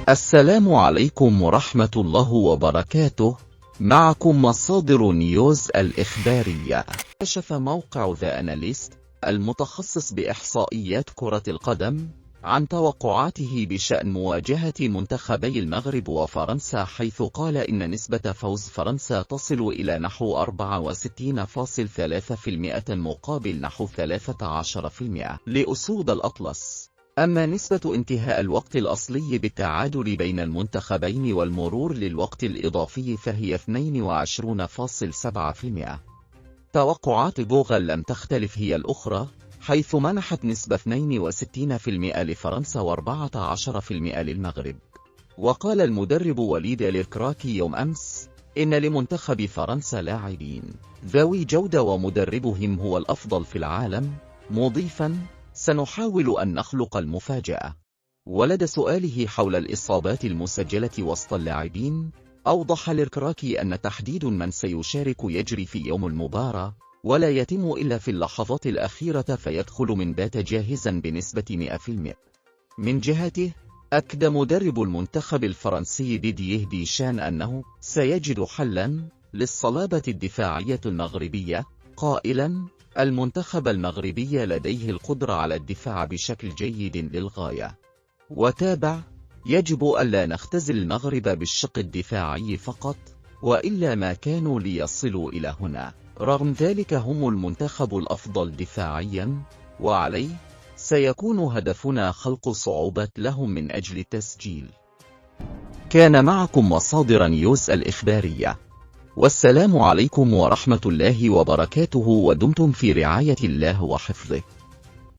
السلام عليكم ورحمة الله وبركاته. معكم مصادر نيوز الإخبارية. كشف موقع ذا أناليست المتخصص بإحصائيات كرة القدم عن توقعاته بشأن مواجهة منتخبي المغرب وفرنسا، حيث قال إن نسبة فوز فرنسا تصل إلى نحو 64.3% مقابل نحو 13% لأسود الأطلس. أما نسبة انتهاء الوقت الأصلي بالتعادل بين المنتخبين والمرور للوقت الإضافي فهي 22.7%. توقعات جوغل لم تختلف هي الأخرى، حيث منحت نسبة 62% لفرنسا و14% للمغرب. وقال المدرب وليد الكراكي يوم أمس إن لمنتخب فرنسا لاعبين ذوي جودة ومدربهم هو الأفضل في العالم، مضيفاً: سنحاول أن نخلق المفاجأة. ولدى سؤاله حول الإصابات المسجلة وسط اللاعبين، أوضح الكراكي أن تحديد من سيشارك يجري في يوم المباراة ولا يتم إلا في اللحظات الأخيرة، فيدخل من بات جاهزا بنسبة 100%. من جهته، أكد مدرب المنتخب الفرنسي ديديه ديشان أنه سيجد حلا للصلابة الدفاعية المغربية، قائلا: المنتخب المغربي لديه القدرة على الدفاع بشكل جيد للغاية. وتابع: يجب ألا نختزل المغرب بالشق الدفاعي فقط، وإلا ما كانوا ليصلوا إلى هنا. رغم ذلك هم المنتخب الأفضل دفاعيا، وعليه سيكون هدفنا خلق صعوبات لهم من أجل التسجيل. كان معكم مصادر نيوز الإخبارية، والسلام عليكم ورحمة الله وبركاته، ودمتم في رعاية الله وحفظه.